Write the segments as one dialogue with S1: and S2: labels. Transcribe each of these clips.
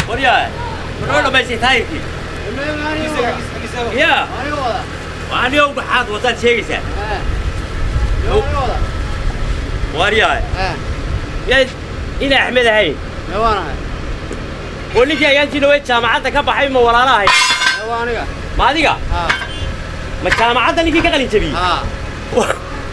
S1: وريا منو ما يسيتايكي يا وأنا يوم بحاط وصلت شيء سه وريا يا إلى أحمد هاي قولي يا أنتي لو جامعتك كبحي ما ورانا هاي ما ديكا ما جامعتك اللي كي قليل تبي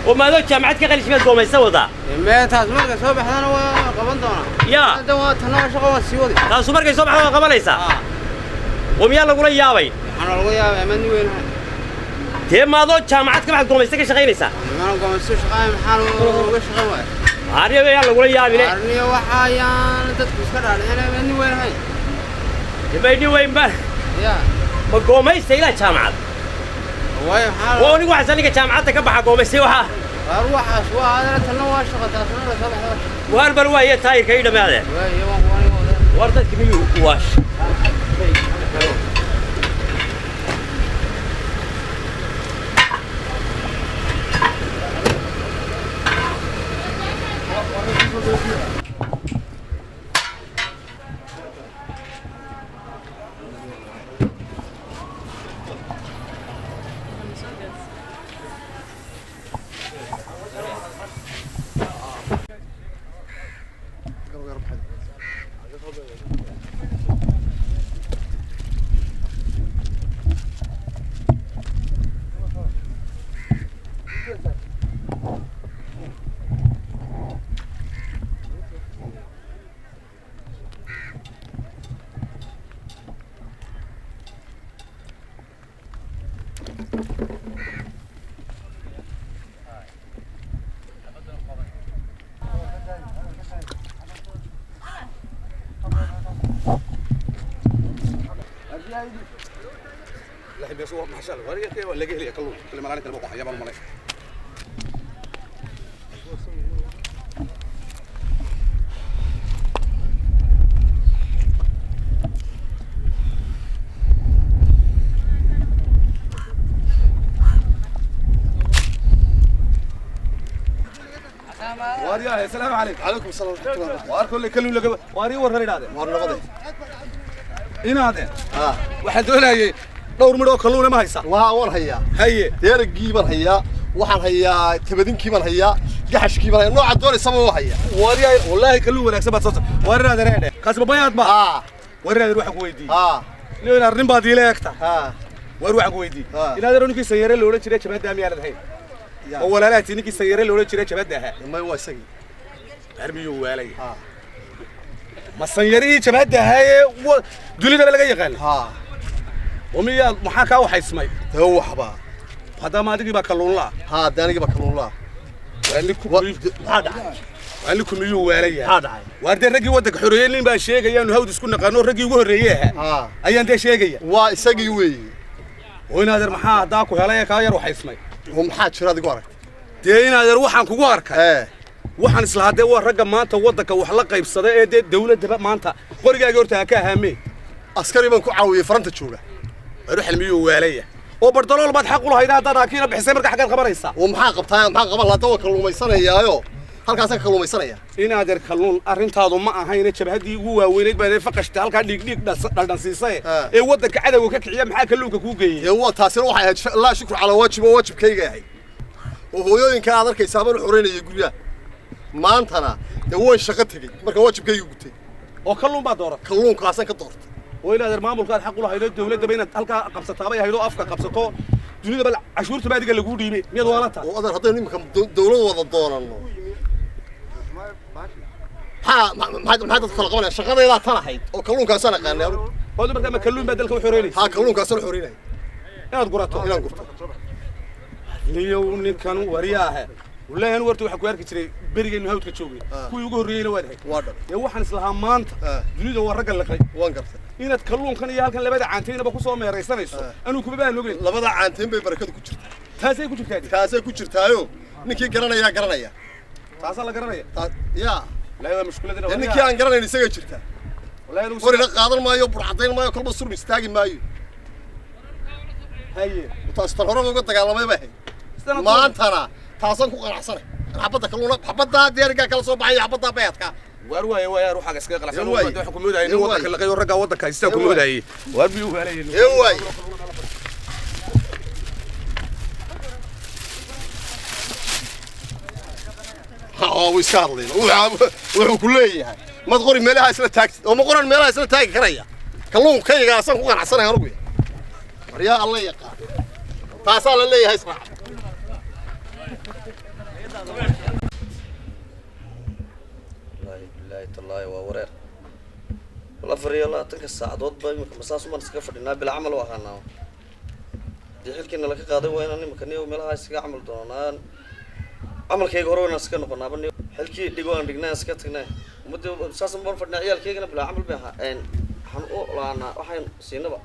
S1: وما ذو جامعتك قليل شمال قوم يسوي ذا
S2: ما تاسمر كسب حنا وقبل دونا
S1: يا
S2: دوات هنا شغل سيودي
S1: تاسمر كيسوي حنا قبل ليس وميا لقول يا بي
S2: أنا لقول يا من وين
S1: تي ما ذو جامعتك بعد قوم يسوي شغال ليس
S2: أنا قوم يسوي شغال حنا وش شغال
S1: عارية يا لقول يا بي
S2: عارية وحيان تتكسر أنا من وين هاي
S1: يبيني وين بس
S2: يا
S1: ما قوم يسوي لا جامعة
S2: وين حال
S1: وأنا واحد سنة جامعتك كبح قوم يسوي وها
S2: أروح أسوا هذا تنوع شغل تاسمر صباح
S1: وهالبلوية تاير كيدا ما هذا وردت كمية واش
S3: لحين بيسوق محشل وريه كي ولا جه لي كلو كل ما عليك الموقع يا بالملاك واريا السلام عليكم.
S4: عليكم السلام ورحمة الله.
S3: وار كل كلو لقى واري ورهني هذا
S4: وارنا قضي.
S3: إن هذا واحد ولا دور مرة كلونا ما هيسا
S4: وار هيا
S3: هي
S4: جيبان هيا وحن هيا تبدين كيبان هيا جحش كيبان هيا نوع الدور يسموه هيا
S3: واريا والله كلو ولا كسبت صوت واري هذا رهني كسب بياض ما واري هذا روح قويدي ليه الرين بادي له أكتر وروح قويدي إن هذا روني في سيارة لولا ترى شباب دامي على الحين ولا لا تيني في سيارة لولا ترى شباب ده
S4: ما هو سجي
S3: أربي وعلي ما سيارة شباب ده هاي دولي ده بلقي يقال ومية محاكاة وحيسمي
S4: هو حبا
S3: هذا ما تجيب كلون لا
S4: داني جيب كلون لا
S3: وعلي كمية وعلي وارد الرجي ودك حريين باشيء جاي إنه هود يسكن قانون رجي وهريه أي أنت شيء جاي
S4: وسجي وي
S3: وين هذا المحا داك وهلا كاير وحيسمي
S4: هم حاد شراد قارك
S3: دين هذا روحان كوارك waxaan isla haday waa ragga maanta wadanka wax la qaybsaday ee dawladda maanta qorigaaga horta ka haamay
S4: askari baan ku caawiyay faranta jooga
S3: ruux ilmiyo waalaya oo bardalool baad xaq u lahayd hadda raakiina bixisay marka xaqad qabanaysa
S4: oo maxaa qabtaa maxaa qaban la dawa kalluumaysanayaayo halkaas ka kalluumaysanaya
S3: in adeer kalluun arintaadu ma ahayn jabhadii ugu waaweyneed baa faqashta halka dhig dhadhansiisay ee wadanka cadawga ka kiciya maxaa kalluunka ku geeyay
S4: ee waa taasina waxay ahayd la shukr cala waajibkayga yahay oo hooyooyinka aad arkaysaa baan xoreynaya guriga maantana de way shaqo tagay marka waajibkaygu gutay
S3: oo kalluun baa dooran
S4: kalluunkaasan ka doortay
S3: oo ilaa maamulka xaq u lahayd dawladda bayna halka qabsataa bay haydo afka qabsato dunida bal cashuurta baadiga lagu dhiibay miyad wala taa
S4: oo adeer haddii nimanka dawlad wada doonano maxay dad kala qabanayaan shaqadeeda tan ahayd oo kalluunkaasan aqaanay
S3: oo marka ma kalluun baa dalka u xoreynay
S4: kalluunkaasan xoreynay
S3: inaad gurato
S4: inaan gurto
S3: liyo ninkan wariyaaha والله أنا ورت وحكوا يركض شري بريء إنه هود كتشوفي كوي يقول رينا واده يا واحد إسلام مانت جديد هو الرجل اللي خلي
S4: وانقرت
S3: هنا تكلون كان يالك اللي بدأ عنتين بقصة ما يريسنا يسوع أنا كوبي نقول
S4: لا بدأ عنتين ببركة كتشر
S3: كاسة كتشر كادي
S4: كاسة كتشر تايو نكى قرنا يا
S3: تاسع لا قرنيا
S4: يا
S3: لا هذا مشكلة دينا
S4: إنك يا قرنيا نسيج جرتا
S3: والله هذا
S4: وري قادر ما يبر عطين ما يكل بصور مستاجي ما يو
S3: هاي
S4: وتستغرب وقلت قال ما يبهي ما أنت أنا تاسع كو قرحسنة حبتك كلنا حبتها ديارك كلا صوب حي حبتها بيتك
S3: وارواي ويا روح حق اسكا قلعسن ودا حكومه هاي ودك la qayo raga waddanka haysta ku madaayay war biyo galayeen
S4: way ويسارلين وكلية ما تقولي مالها يصير تاكس أو ما قرن مالها يصير تاكس كريا كلهم كي قاسم كوكان عصنا يا ربي يا الله يقع تاسال اللي هاي صراحة
S5: لا الله وورير والله فري الله تلك الساعة ضد باي مساس ما نسكفر لنا بالعمل وهنا دي حلكنا لك قاضي وين أنا مكاني ومالها يسقى عمل دونان عمل كي يقولون نسكن نقولنا بني حلكي ديقون دقنا سكتنا مدة مساس ما نفرنا عيال كي جنا بلا عمل بها إن حنقول لنا وحين سينا بقى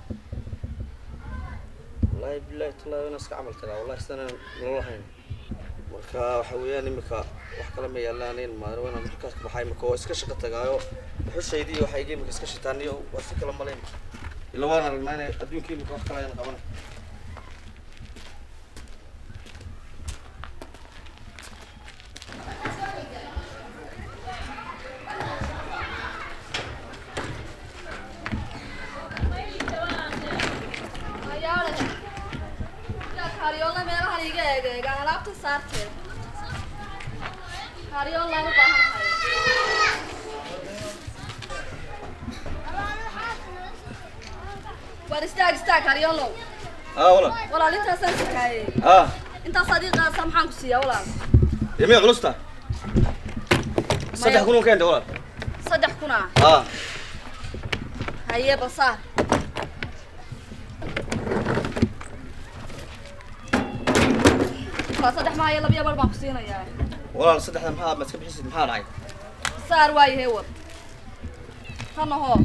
S5: والله بالله تلا نسك عمل تلا والله استنا والله هين مركا حوياني مكا وحكلا ما يلانين ما روينا مركا بحاي مكا اسكا شقة تقايو وحش شيدي وحيجي مكا اسكا شتانيو وفكلا مالين إلا وانا رجعنا أدين كي مكا وحكلا ينا قبنا
S6: استاك هريولو والله انت سنتكاي انت صديقه سامحانك سيا والله
S5: يمي علوستا صدح كونو كاين والله
S6: صدح كنا هيا بصار صدح ما يلا بيا بربع كسينا يا
S5: والله صدح ما ما تكبحيس ما راعي
S6: صار واي هو هنا هو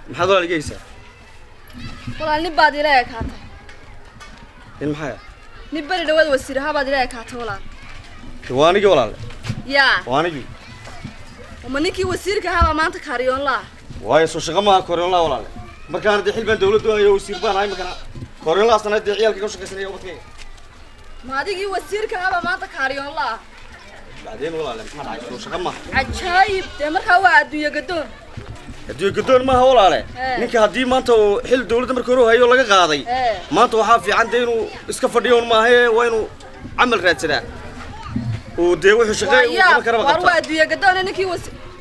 S5: maxaad walaal igeysaa
S6: walaal nin baad ilaa kaatay
S5: in maxay
S6: nin bari dhawaad wasiir habaad ilaa kaatay walaal
S5: waanigi walaal
S6: yaa
S5: waanigi
S6: uma ninkii wasiirka haba maanta kaariyoon laa
S5: waayo soo shaqo ma kooriyoon laa walaal markaan hadii xilban dawladdu ay wasiir baan ay markaan kooriyoon laa sanad ciyaalka ka shaqaysanaya wadkayga
S6: ma adigii wasiirka haba maanta kaariyoon laa
S5: بعدين والله ما راعي soo shaqo ma
S6: عجايب de markaa waa adduunyo gadoon
S5: adduunyo gadoon ma aha walaale ninka hadii maanta uu xil dawladda markii hore hayo laga qaaday maanta waxa fiican de inuu iska fadhiyo ma aha waa inuu amal raadsadaa oo de wuxuu shaqeey uu qaban kara
S6: qabta waa adduunyo gadoon ninkii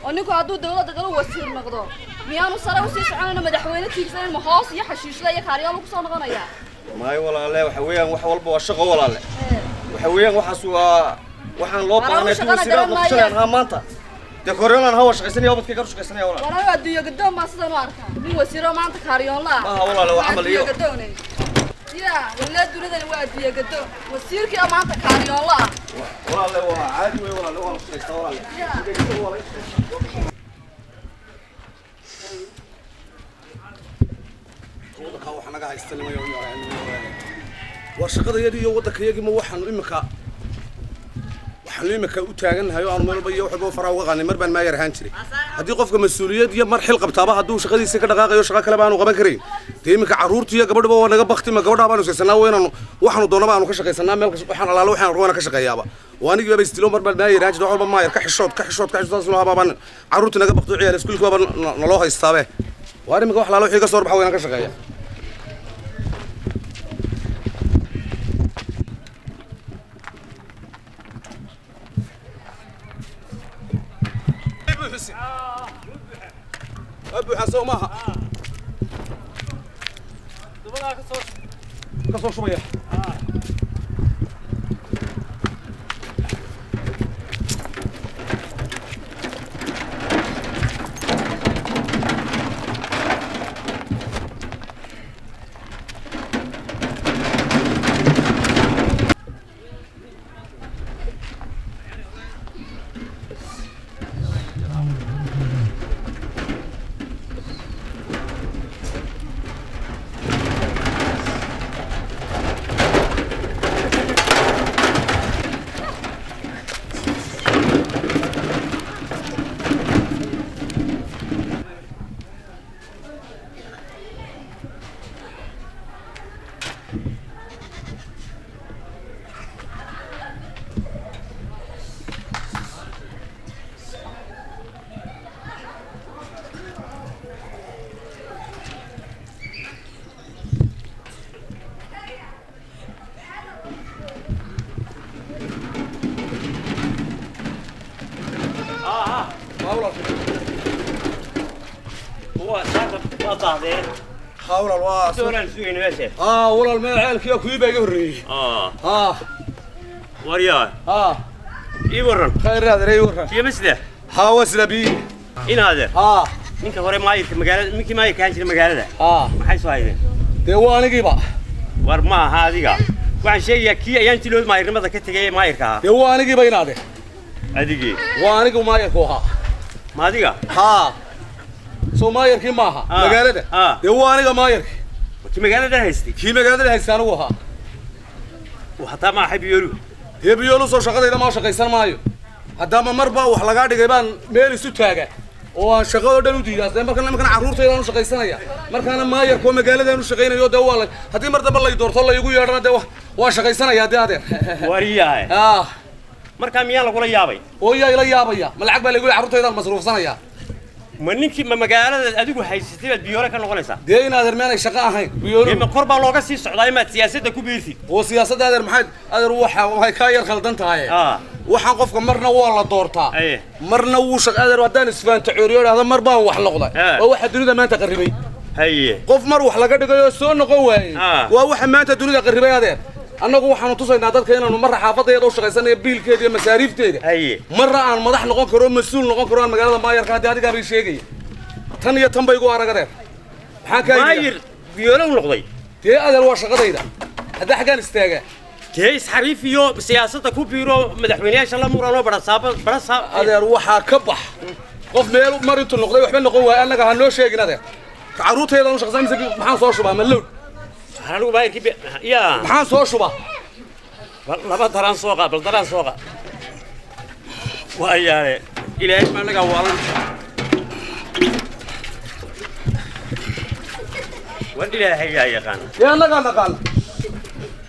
S6: oo ninku hadduu dawladda galo wasiir noqdo miyaanu sare u sii soconayna madaxweyne tiigsan ma hoos iyo xashiishada iyo kaariyaal ku soo noqonaya
S5: maay walaale waxa weeyaan wax walba waa shaqo walaale waxa weeyaan waxaas waa waxaan loo baahnay inuu sidaa ku shaqeeyo maanta de kooriyoon hawa shaqaysanaya wadkayga ka shaqaysanaya walaal
S6: walaal adduunyo gadoon ma sidaan u arkaa nin wasiiro maanta kaariyoon laa
S5: ma walaal waa amal iyo
S6: يا ولا دولة الوادي يا قدو وسيرك يا مانتا كاريون لا
S5: والله هو عادي والله هو شقيستا والله ودك waxa naga haystalmayo waa shaqadayadii iyo wadakayagii ma waxaan imika u taaganahay aan meel bayo waxba faraa uga qaanay mar baan ma yar ahaan jiray hadii qofka mas'uuliyad iyo mar xil qabtaaba haduu shaqadiisa ka dhaqaaqayo shaqo kale baan u qaban karin imika caruurtii iyo gabadhaba waa naga baqti ma gabadha baan u saysanaa weynaan waxaanu doonaba aanu ka shaqaysanaa meel waxaan alaalo waxaan roona ka shaqeeyaaba waanigi baba istilo mar baan ma yar ahaan jiray waxba ma yar ka xishood soo habaan caruurtii naga baqto ciyaal iskuulka baba naloo haystaabe waa imika wax alaalo wixii ka soo baxay weynaan ka shaqeeyaa أبو حسن معها. كسر شوية.
S1: daadeen
S3: حاول الواس
S1: dooran suuqina meesha
S3: والله المعالك يا كويبا يوري
S1: waryaa ii waran
S3: خير هذا ري ورا
S1: iyo masda
S3: حاوس لبي
S1: in adeer ninka hore maayirka magaalada ninkii maayirka aan jiray magaalada maxay soo haydeen
S3: deewaanigiiba
S1: war ma aha adiga waxaan sheegayaa kii ayaan tiloob maayirnimada ka tagay maayirka
S3: deewaanigiiba inaade
S1: adigii
S3: waanigu maayirku ahaa
S1: ma adiga
S3: soo maayirkii maaha magaalada deewaaniga maayirka
S1: kii magaalada haystay
S3: kii magaalada haystay anigu ahaa
S1: وحتى ما أحب يورو
S3: يبيولو سو شقة إذا ما شقة يصير مايو هذا ما مربى وحلاقات جيبان ميل سوتاجة وشقة ده نودي هذا مركنا عرور تيرانو شقة يصير مركنا ما يركون مجال ده نشقين يو دوالة هذه مرة بالله يدور طلع يقول يا ده وشقة يصير يا ده
S1: ورياه مركنا ميال ولا يابي
S3: ويا إلى يابي ملعب بالله يقول عرور تيران مصروف سنة يا
S1: منك ما مجال أديكوا حيستي البيورة كانوا غلسة
S3: دينا هذا المعنى شقة هاي بيورة
S1: لما قرب الله قصي السعودية ما سياسة كوبيرتي
S3: وسياسة هذا المحد هذا روحه وهاي كاير خلدنت هاي وحنقف مرنا والله دورتها مرنا وشق هذا ودان اسفان تعوريون هذا مربا وحلقضه وواحد دنيا ما تقربي
S1: هي
S3: قف مر وحلقه دغيو سو نقوي وواحد ما دنيا قربي هذا annagu waxaan tusaynaa dadka inaanu mar xaafadayada u shaqaysanay biilkeeda iyo masaariifteeda marra aan madax noqon karo mas'uul noqon karo magaalada maayarka hadii adiga bay sheegay tan iyo tan bay igu aragadeen maxaan ka
S1: maayir biyoolo noqday
S3: tee adeer waa shaqadayda hadda xagaan istaaga
S1: tee xariif iyo siyaasadda ku biiro madaxweynayaasha la murano barasaab
S3: adeer waxa ka bax qof meel mar intuu noqday waxba noqon waay annaga ha noo sheegin adeer caruurteeda u shaqaysanaysa maxaan soo shubaa mallow
S1: هلو باير كي يا
S3: محان سو شبا
S1: لبا دران سوقا بل دران سوقا ويا إلهي ما لقى والله وين إلهي يا خان
S3: يا نقال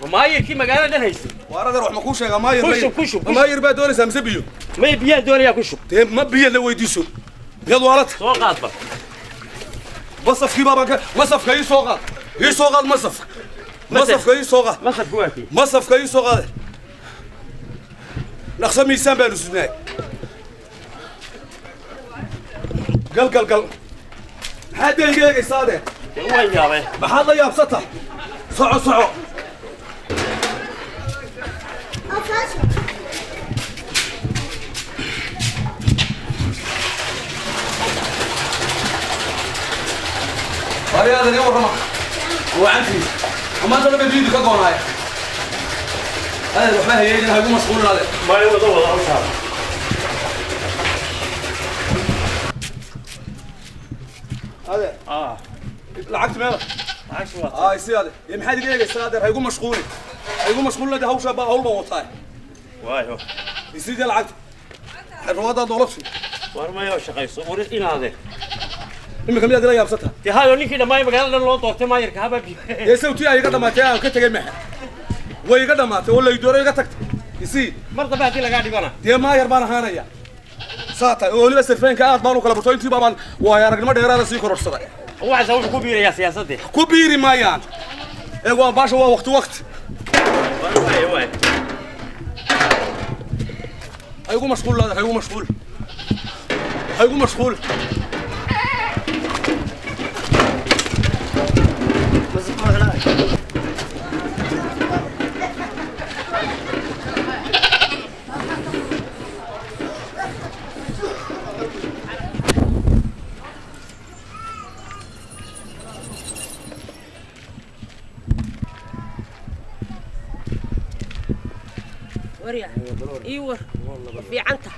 S1: وما يركي مقالة ده هيس
S3: وارد روح مكوش يا ما
S1: ير كشوف
S3: ما ير بدوري سامس بيو
S1: ما يبيع دوري يا كشوف
S3: ما بيا اللي ويديسو يلا ولد
S1: سوقات بقى
S3: وصف كي بابا وصف كي سوقات هي سوقات مصف كي سوقات
S1: مصف قواتي
S3: مصف كي سوقات نقسم ميسان بانو سناي قل هذا يجي صادق
S1: وين يا بي
S3: بحاضر يا بسطة صعو هذا اليوم رمى وعنتي وما أنت لما تريد كقول هاي هذا الوحدة هي اللي هيكون مسؤول هذا
S1: ما هو ضوء أوسع
S3: هذا لعقت ماله يصير هذا يوم حد يجي يستنادر هيكون مشغول لده هو شباب هو بوطاي
S1: وايو
S3: يصير العقد الروضة ضربش
S1: ورما يا شقيس ورث إلى هذا
S3: إما كم يدري يا بسطها
S1: تهاي كده ما يبغى لنا لون طوت ما يركب بي
S3: يسوي أي قدام تيا كتير محه ويقدم ما ولا يدور يقتك يصير
S1: مرة بعدين لقاعد يقولنا
S3: تيا ما يربانا هنا يا ساعة ولي بس الفين كأنت مالو كلا بتوين تي بابا ويا رجل ما دير هذا سيكون رصدا
S1: هو عايز أقول كبير يا سياسة دي
S3: كبير ما يان هو باش هو وقت
S1: واي
S3: هيقوم مشغول هذا هيقوم مشغول
S7: وريا ايوه في عنته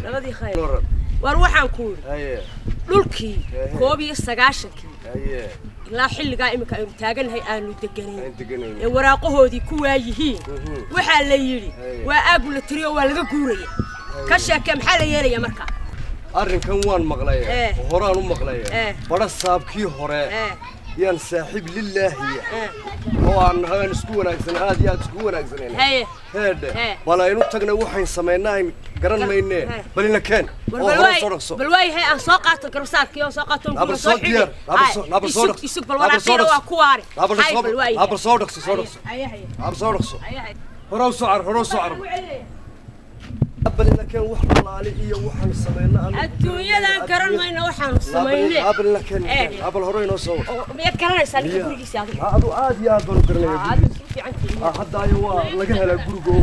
S7: لبدي خير وروحان كور دولكي كوبي سغاشكي ilaa xilliga imika ay taaganhay aanu deganayn ee waraaqahoodii ku waayihiin waxa la yiri waa aag la tiriyo waa laga guuraya ka sheekay maxaa la yeelaya marka
S8: arrinkan waan maqlay horaan u maqlay bada saabkii hore yaan saaxiib lillaahi oo aan hagan isku wanaagsan aad iyo aad isku wanaagsaneen heede bal aynu tagna waxaan sameynaa garan mayne bal ina keen
S7: bal way hay aan soo qaato garsaarkii oo soo qaato
S8: nabal soo diyaar nabal soo dhaqso
S7: isug bal waraaqeeda waa ku waari
S8: nabal soo dhaqso nabal soo dhaqso horow soo car بل لكن وحنا عليه وحنا سمينا
S7: الدنيا لا كرمينا وحنا سمينا
S8: قبل لكن قبل هروين وصور
S7: مياد كرنا سالك غوريسي هذا
S8: هادو عادي يا بنو كرنا
S7: في عندي
S8: حدا ايوا laga hela gurigo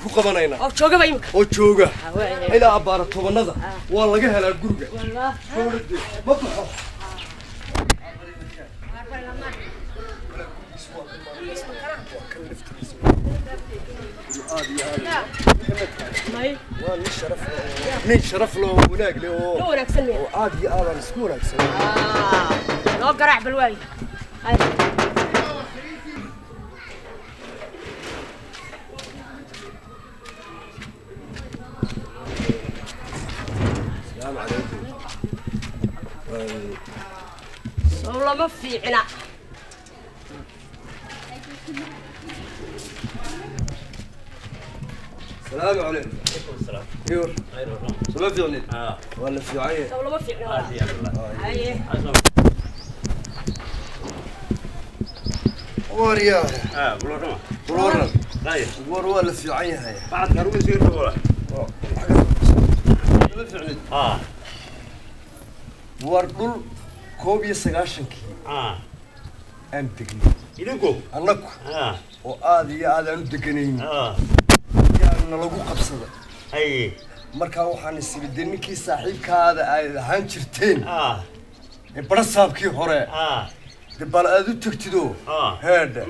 S8: ku qabanayna
S7: oo jooga bay imka
S8: oo jooga ila abaara tobanada waa laga hela guriga wallahi ma baxo من شرف له وناق له
S7: وناق سنة
S8: وعادي أنا سكونك سنة
S7: لو قرع بالواي
S8: السلام عليكم
S7: والله ما في عنا
S8: السلام عليكم.
S1: عليكم السلام.
S8: ايوه.
S1: خير والله.
S8: سلام في عيني. ولا في عين.
S7: والله ما في عنا. ايه.
S8: وريا.
S1: بلورنا.
S8: بلورنا.
S1: طيب.
S8: ولا في عين هاي.
S1: بعد كانوا يصيروا ولا.
S8: سلام في عيني. وردول كوبي سجاشنكي. أنتكني.
S1: إليكو.
S8: أنك. وآدي هذا أنتكنين. يعني لقو قبصة.
S1: أي.
S8: مركا وحنا السبدين كي صاحب كهذا هانشرتين. برصاب كي هراء. دبل أدو تكتدو. هذا.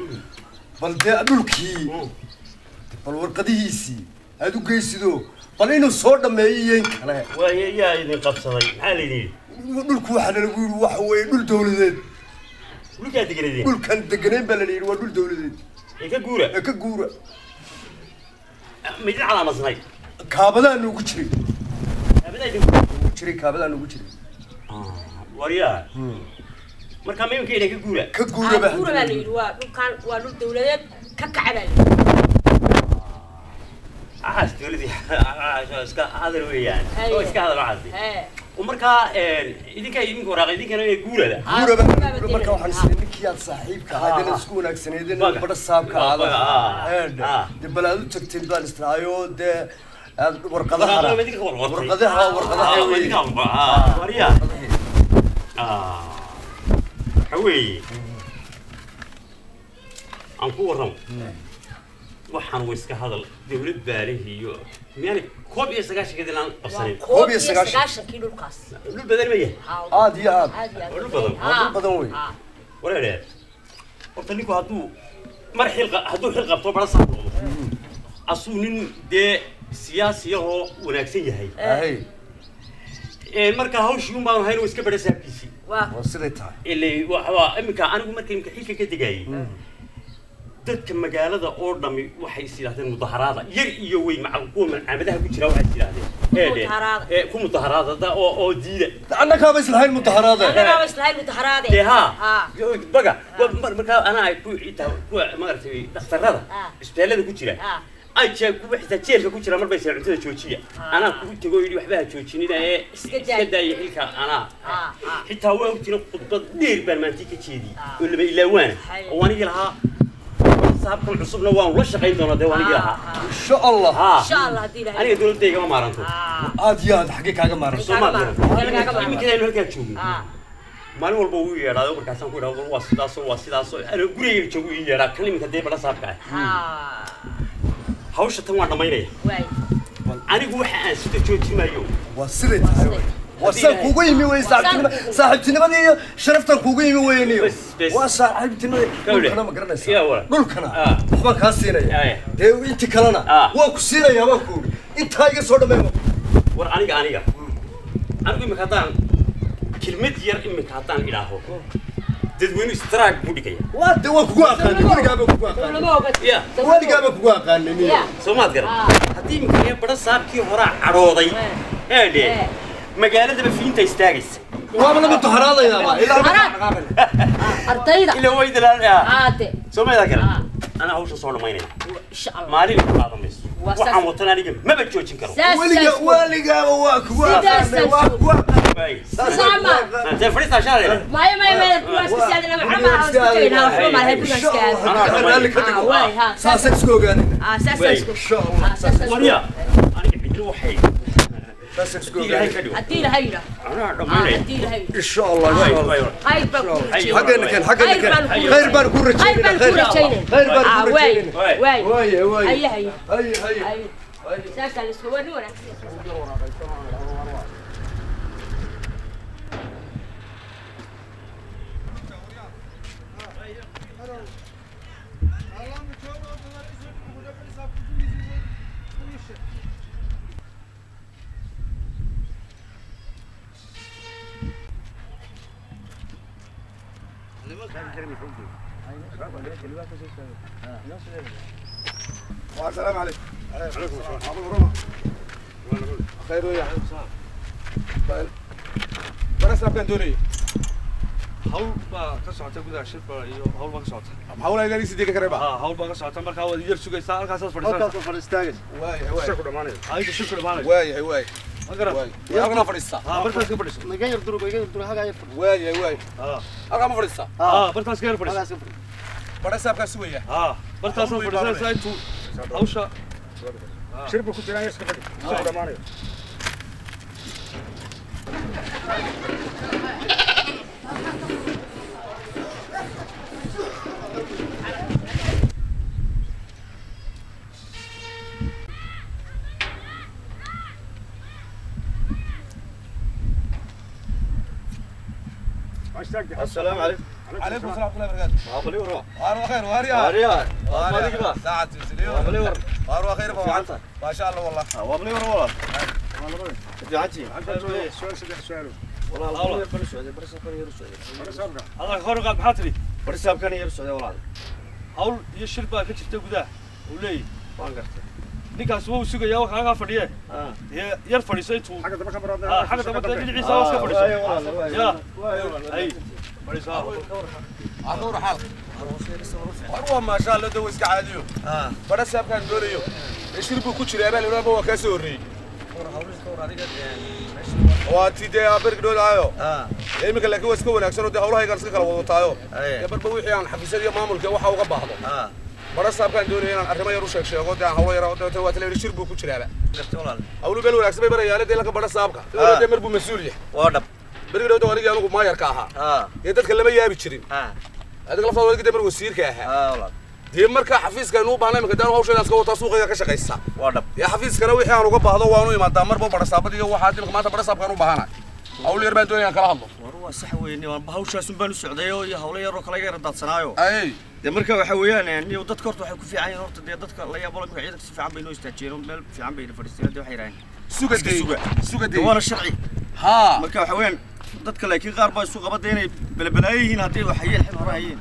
S8: بل ده أدو كي. بل ورقديسي. أدو كيسدو. بل إنه صور ما ينكره.
S1: وهي يا إذا قبصة حالي.
S8: دول كوحنا نقول وحوي دول دولتين.
S1: دول كان تقريدين.
S8: دول كان تقريبا بلني ودول دولتين.
S1: كجورة.
S8: كجورة.
S1: ميدان على مصنعي.
S8: كابدا نوكشري.
S1: كابدا
S8: نوكشري كابدا نوكشري.
S1: وريا. مركب مين كده كجورة.
S8: كجورة بقى.
S7: كجورة بلي وكان ودول دولتين ككعبل.
S1: عاش دولتي هذا هو يعني. هو هذا العادي. ومركا إذا كان وراء إذا كان يقول له.
S8: جورة بقى. مركا وحنا سنين كيات صاحب كهذا نسكون أكسنين هذا برصاب كهذا. هذا. دبلادو تكتين بالسترايو ده ورقدها. ورقدها.
S1: وريا. حوي. أنكورهم. waxaan wayska hadal dawlad baarihiyo miyaan koob iyo 9 kadib aan qabsanin
S8: koob iyo 9
S7: kilo kaas
S1: dhul badan ma yahay
S8: aad iyo aad
S1: dhul badan way wareer horta ninku mar haduu xil qabto bala saaro asuunin de siyaasiyaho wanaagsan yahay marka hawshii baan hayno iska badha saabkiisi
S8: waa sidee tahay
S1: ilaa waxa imika anigu markii xilka ka digay dadka magaalada oo dhami waxay isiraahdeen mudaharaada yar iyo weyn macquul macaamadaha ku jira waxay isiraahdeen ku mudaharaada oo diida
S8: annaka ba islahayn mudaharaada
S7: annaka ba islahayn mudaharaada
S1: baga marka ana ay ku maartay dhakhtarada isbitaalada ku jira ay jeeb ku bixisa jeelka ku jira marba isla cuntada joojiya ana ku tago yiri waxba joojinina iska daay xilka ana xitaa waa u tiro khudbad dheer baan maantii ka jeedi oo laba ilaawana oo aniga lahaa صاحبكم عصبنا وان وش شقين دونا ديواني لها
S8: ان شاء الله
S7: ان شاء الله دي لها
S1: انا دول ديغا ما مارنتو
S8: ادياد حقيقه مارنتو
S1: يمكن انه halka joogo maalin walba uu yeeraado markaasaan ku dhaw waa sidaas ana guriga joogo ii yeeraa kaliminka deeb la saabka hawsha tan waa dhamaynaya anigu waxa aan sida joojimayo
S8: waa sidee tahay وصل كوجي مي وين صاحبتي نبني شرفتك كوجي مي وين وصاحبتي أنا ما قرنا دول كنا ما كاسينا ده أنت كلنا وكسينا يا ماكو أنت هاي صورة ما
S1: ورانيك أنا مكاتان كلمة ير مكاتان إلهه تدوين استراك بوديكيا
S8: وات وكواقان بودي جابك وكواقان
S1: يا
S8: بودي جابك وكواقان
S1: سمعت كلام هدي مكانية بدر صار كي هراء عروضي هذي مقالة بفين تستاجس.
S8: وامنا متهراضة يا ما.
S6: أرتيدا.
S1: إلى وايد لا.
S6: عادي.
S1: سو ما ذاكر. أنا هوش صور ما ينام.
S6: إن شاء الله.
S1: ما لي بعض مس. وحموتنا ليجي ما بتشوفين كرو.
S8: ولقى واك.
S7: سامع
S1: زي فريسة شارع
S7: ما كواس كسادنا محمد اسكتينا وحنا ما هي كواس كاد واي ها
S8: ساسكو قال
S7: ساسكو
S8: ان شاء الله
S1: وريا أنا قاعد روحي
S8: ساسكو
S7: أدي له هيدا
S1: أنا ضمني
S7: أدي له هيدا
S8: ان شاء الله ان شاء الله
S7: هاي بقول
S8: حقنا كان خير بان كل رجال
S7: خير بان كل رجال واي واي
S8: واي واي
S7: هي ساسا لسه ونورا
S3: السلام عليكم. عليكم السلام. خير يا عم. بس كان دوني.
S5: hawl baa ka socota gudaha shirba iyo hawl baa ka socota
S3: hawl ay leeyahay sidii ka reeba
S5: hawl baa ka socota marka waa yar sugaysaa halkaas fadhiistaagay
S3: shirku dhamaanay
S5: ayda shirku dhamaanay
S3: waay halka fadhiista
S5: markaas ka fadhiista
S2: naga yar duro haga yar
S3: waay halka ma fadhiista
S5: markaas ka yar fadhiista
S3: barasaabka sugaya
S5: markaas oo fadhiista intuu hawsha
S3: shirku ku jiraan iska fadhi shirku dhamaanay
S8: السلام عليكم.
S3: عليكم السلام ورحمة الله وبركاته.
S8: أبلي ورا.
S3: واروا خير واريا.
S8: واريا.
S3: ما ديك بقى. ساعة تسليم.
S8: أبلي ورا.
S3: واروا خير فوق. ما شاء الله والله.
S8: أبلي ورا والله. جاتي.
S3: سؤال.
S8: والله الله يرفع السعودية برساب كان يرسل.
S5: الله خير قال بحاتري.
S8: برساب كان يرسل والله.
S5: hawl iyo shir baa ka jirta gudaha uu leeyahay
S8: waan gartay
S5: ninkaas wuu sugayaa waxa laga fadhiyay yar fadhiisay tuu xagga daba ka barada xagga daba dhinaciisa waa iska fadhiisay ya ay fadhiisaa
S3: adoo xal warwa ma sha Allah dawo iska caadiyo barasaab kan dooriyo shir buu ku jiray baa leeyahay waa ka soo horeeyay waa tidee abargdood ayo imika laakiin waa iska wanaagsan oo hawlaha iska kala wado taayo barba wixii aan xafiisyada iyo maamulka waxa uga baahdo barasaabkan doonayay inaan arrimo yar u sheego dee hawlo yar oo waa taleer shir buu ku jiraaba hawlu beel wanaagsan bay barayaalada ilaa barasaabka dawladda marbu mas'uul yahay waa dhab bargdood oo aniga anigu maayarka ahaa ee dadka lama yaabi jirin adiga lafta wadiga mar wasiirka ahaa dee marka xafiiska inuu baahnay marka daan hawsheedaas ka wata suuqiga ka shaqeysa waa dhab ya xafiiskana wixii aan uga baahdo waanu imaadaa marba barasaabada iyo waxa dib maanta barasaabkan u baahana hawl yar baan doonayaan kala hadlo
S8: war waa sax weeyni waan hawshaas baan u socday oo iyo hawlo yar oo kala yar daadsanaayo
S3: ay
S8: dee marka waxa weeyaan iyo dadka horta waxay ku fiican yihiin horta dee dadka la yaabo magacyada si fiican bay noo istaajiyeen meel fiican bay fadhiisteen waxay yiraahdeen sugadey waana sharci ha marka waxa weeyaan dadka laakiin qaar baa isu qabada inay balbalaayihiin hadii waxay xil hore hayeen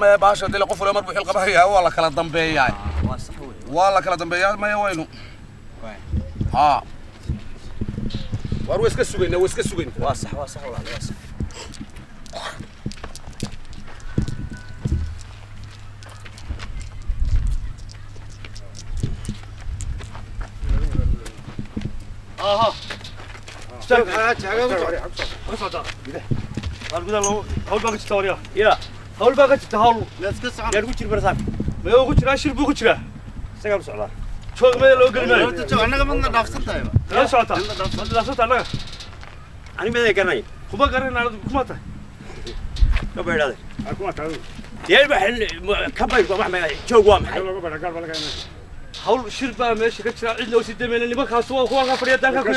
S3: maya baasha dil qof wala mar buu xil qabayaa waa la kala dambeeyaa
S8: waa sax weey
S3: waa la kala dambeeyaa maya waynu ha war iska sugayna waa sax
S8: waa sax
S5: aha
S2: استنى حاجه
S5: قال قال له hawl baa ka jirta wariya ya hawl baa ka jirta hawl
S2: la iska socon
S5: yar ku jir barasaab ma ugu jira shir buu ku jira isaga u socdaa joog meel loo gelinayo
S2: anaga madna dhaafsantahay
S5: la socota dhaafsanta anaga
S1: ani meeday garanay
S5: kuma garanay kuma tahay
S1: ka beeraday kuma tahay yeel baa ka bay wax ma joog waa maxay
S5: hawl shir baa meesha ka jira cid loo sii dameeyay nimankaas waa kuwa ka fadhiya danka ku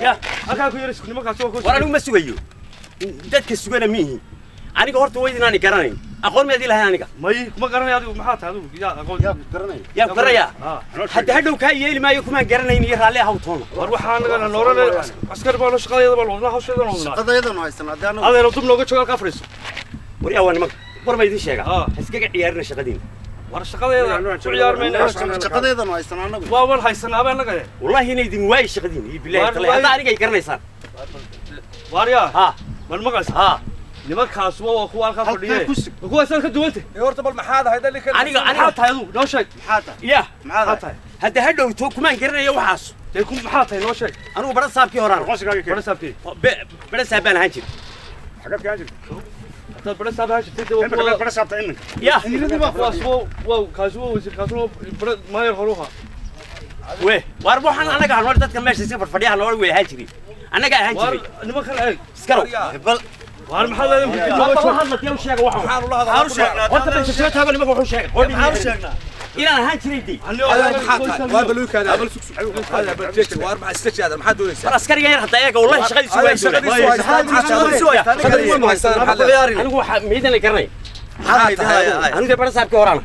S5: ya halka ku yeeris nimankaas waa ku
S1: war anigu ma sugayo dadka sugana mihi aniga horta weydinaan garanay aqoon meedii lahayn aniga
S5: may kuma garanay adigu maxaa tahay adigu yaa aqoon
S1: yaa garanaya hadda hadhow ka yeeli maayo kuma garanayn iyo raalli ahaw toona
S5: war waxa anaga nooranay askar baa shaqadeeda baa wadna hawsheeda wadna
S2: shaqadeeda noo haysan hadaan
S5: adeer dub nooga jooga ka fariiso
S1: war yaa waa nimanka war ma idin sheega iskaga ciyaarina shaqadiina
S5: war shaqadeeda ku ciyaarmayna
S2: shaqadeeda noo haysan anagu
S5: waa wal haysanaaba anaga
S1: wallahi inay idin waay shaqadiina iyo billahi taala hadda aniga ay garanaysan
S5: wariya man maqas
S8: nimankaas waa kuwa halka fadhiyay kuwa san ka duwanta
S3: horta bal maxaad ahayd ninkan
S1: aniga
S8: tahay adu noo sheeg
S1: maxaa tahay ya maxaa tahay hadda hadhowto kumaan garanayo waxaas
S8: tay ku maxaa tahay noo sheeg
S1: anigu bara saabkii horaan
S8: bara saabkii
S1: bara saabaan ahaan jiray
S8: xagga ka jirta hada bara saabaan jirta
S1: bara saabta imin ya
S8: waa kaasoo wasiir kaasoo bara maayar horuha
S1: we war waxaan anaga aan dadka meesha si fadhiyaha loo weeyahay jiray anaga ahaan jiray
S8: nimankan ay
S1: iskaro bal
S8: war maxaa leeyahay
S1: ma hadla tii sheega waxaan horta bay soo taagan nimanka wuxuu sheegay waxaan sheegnaa inaan ahaan jiray dii
S3: waa baluukaada abal hada barjeek war ma istajaada maxaa doonaysaa
S1: askariga yar hadda ayaga wallahi shaqadiisu waa anigu waxa miidan la garanay anigu bara saabkii horaan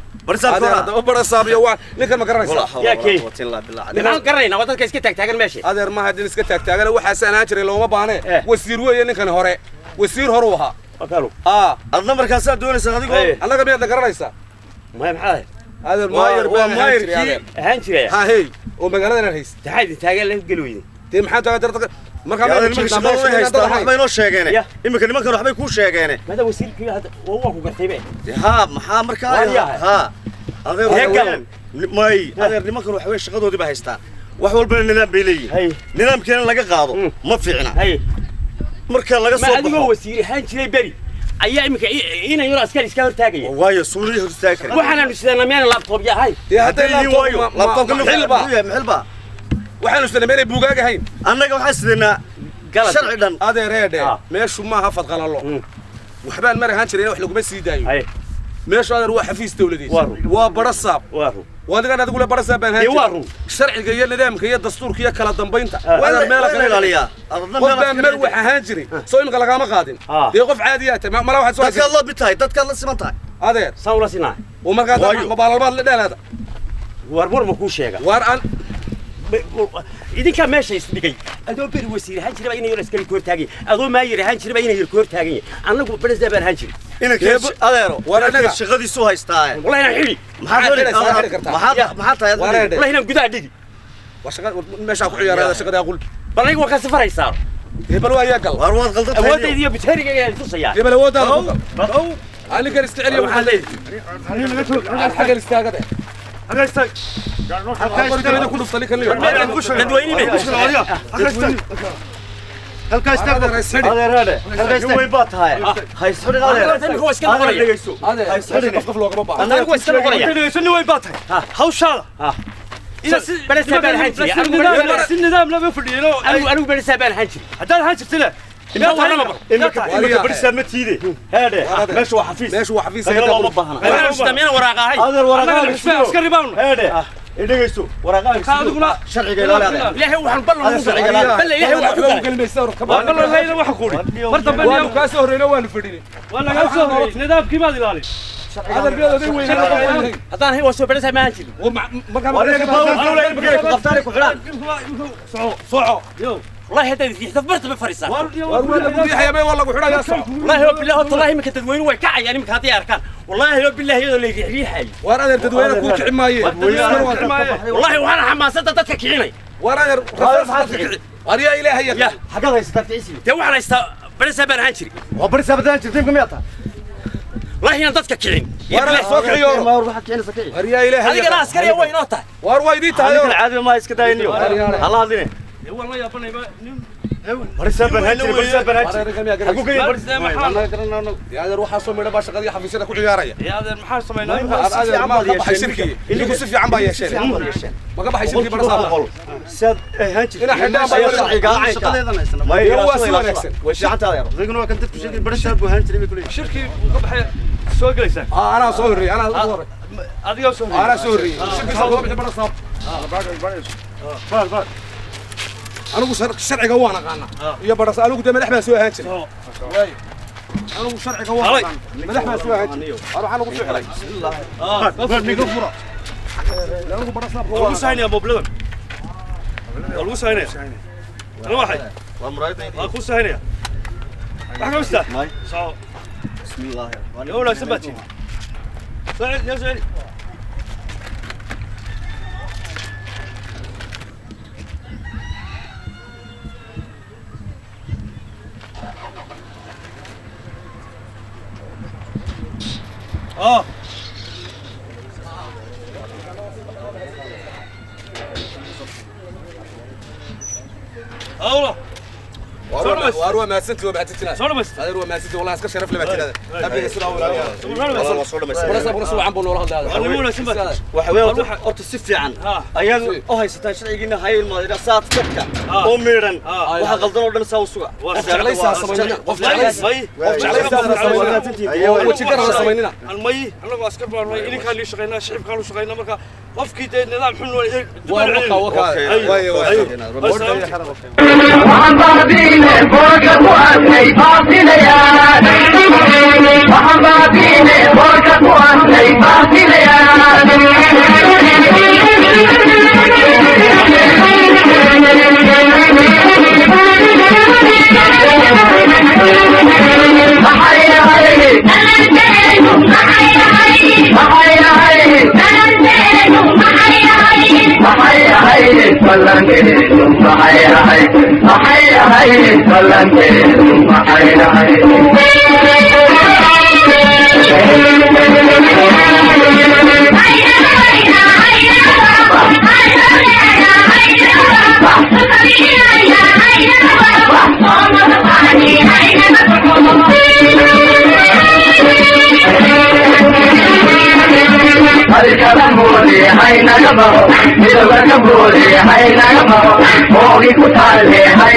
S3: bara saabiyo waa ninkan ma garanaysaa
S1: yaa kee waxaan garanayna waa dadka iska taagan meesha
S3: adeer ma hadin iska taagan waxa sanaan jiray looma baane wasiir weeye ninkan hore wasiir hore waxa
S1: wakaalo
S8: adna markaas aad doonaysaa adigu
S3: anaga miyaad garanaysaa
S1: ma maxaa
S3: adeer maayarkii
S1: ahaan jiray
S3: ha hey oo magaalada hayst
S1: taxayd taagan la gal weyday
S3: tii maxaa taagan marka
S8: waxbay noo sheegeen imika nimankan waxbay ku sheegeen
S1: mada wasiirkii hada waa ku gartay
S8: ha maxaa markaa ha adeer adeer nimankan waxbay shaqadoodii ba haystaan wax walba nidaam bay leeyihiin nidaamkeena laga qaado ma fiicna marka laga soo
S1: baxo adiga wasiir ahaan jiray bari ayaa imika ina yar askari iska hortaagaya
S8: waayo suuriyo hortaagay
S1: waxaan sidana meel laptop yahay
S3: hadday laptop
S8: maxilba
S3: waxaanu sidana buugaaga hayn
S8: annaga waxaan sidana sharci dhan
S3: adeereedhe meeshu maaha fadqalalo waxbaan mar ahaan jiray wax laguma sii daayo meeshu adeer waa xafiis dawladeed waa barasaab وأنا أقول برسا بنها شرعي جاي النظام كي الدستور كي كلا دمبينتا وأنا مالك
S8: عليا
S3: وأنا مروح هاجري سوين قلقا ما قادم يوقف عاديات ما لا واحد سؤال
S8: تك الله بتاعي تك سمنتاي
S3: هذا
S1: صورة صناعي
S3: وما قادم ما بالبال لا هذا
S1: ورمر مكوش شيء
S3: وران
S1: إذا كان ماشي يسبقي أدو بير وسير هنشري بيني يرسكلي كور تاجي أدو ما يري هنشري بيني يركور تاجي أنا أقول برز دبر هنشري
S8: إنك أديرو وأنا شغلي سوها يستاهل
S1: والله أنا حلي
S8: ما حد
S1: والله هنا جدا دقي
S3: وشغل ماشي أقول يا رجال شغل أقول
S1: والله يقول خسفر يسار
S3: يبلو أياك
S8: ورواد غلطت
S1: أود يدي بتهرج يا تصيا
S3: يبلو أود أنا كان استعلي وحلي الحاجة الاستاجة أنا استاج أنا كل صليك اليوم
S1: ندويني
S8: هل كاستاج هل وين بات هاي صدق هذا
S1: هو اسكن قرية
S3: هاي صدق قف لوق بابا
S1: أنا هو اسكن قرية
S8: شنو وين بات هاو شال
S1: بس سبان هنشري
S8: النظام لا بيفرد
S1: أنا بس سبان هنشري
S8: هذا هنشري تلا إنك بريسة متيدي هذا ماشي وحفيز
S3: هذا
S1: ما بهنا أنا مش تمين وراقة هاي
S8: هذا الوراقة
S1: عسكري باون
S8: هذا إيه يسوع وراقة شرعي قال هذا
S1: لا هو حنبلغ شرعي قال لا هو
S8: والله لا يلا وحكوري
S3: مرتب بني وكاسور هنا وين فديني
S8: والله كاسور نظام كيف هذا لالي
S3: هذا البيض ذي وين
S1: هذا هو سو بس ما هنشري
S3: ما كان
S8: صعو
S1: والله هذا يحتفظ بفريسان
S3: والله يا ما والله وحنا يا صاحبي
S1: والله هو بالله والله ما كتدوين وكعي يعني ما هذه اركان والله هو بالله هذا اللي ريحي
S3: وانا تدوين كو كعمايه
S1: والله وانا حماسه دتك كعيني
S3: وانا اريا الهي
S8: يا حقها يستفتعسي
S1: تو waxaan haysta barisa baan ahaan jiray
S8: وبرسا بدان جرتين ميتا
S1: والله inaan dadka kicin
S3: وانا سوق عيور
S8: ما روح كعين سكين
S3: اريا الهي
S1: adiga askari way inoo tahay
S3: war way tahay
S8: العادي ما اسك داينيو الله هذين
S1: والله يا بني
S8: برسا بنهجر برسا بنهجر
S3: حقو كاين برسا ما يا روح اسو ميدha ba shaqadii xafiisyada ku ciyaaraya
S1: يا هذا maxaa sameynaa
S3: ما baxay shirkii inuu si fiican baa yeesheen ma ka baxay shirkii barasa
S8: ساد هنجر
S3: ina xidhaan baa sharci gaacay
S8: shaqadeedana
S3: ma waa si wanaagsan
S8: way fiicantaa yar digno kan dadku shirkii barasha buu hanjir bay kulay
S1: shirkii ka baxay soo galaysan
S3: ana soo horreey ana soo horreey
S1: adiga soo horreey
S3: ana soo horreey shirkii soo baxay barasa bal أنا شرعي قوانا قانا يا برس أنا قلت مدح ما سوى هانشل أنا شرعي قوانا مدح ما سوى هانشل أروح أنا قلت علي بسم الله ميكروفورا لا أنا برس
S1: والله سايني يا أبو بلغم والله سايني أنا واحد أخو سايني أحنا مستح
S8: بسم الله
S1: يا ولا سبتي سعيد يا سعيد
S3: الله
S5: وأروى ما سنتي وبعتتنا أروى ما سنتي والله أسكر شرف لي بعتنا أبي أسرع ولا ورسوا عم بنور هذا
S1: المولى سمبت
S9: وحوي أرت السفي عن أيام هاي ستاشر يجينا هاي الماضي ساعة كتة أميرا وحقلنا ودنا سوا سوا
S5: ليس سمينا قف وتجرب سمينا
S9: المي أنا أسكر بالمي إني كان لي شغلنا شعب كانوا شغلنا مركا قف كده نظام حلو
S5: وكا
S10: Hai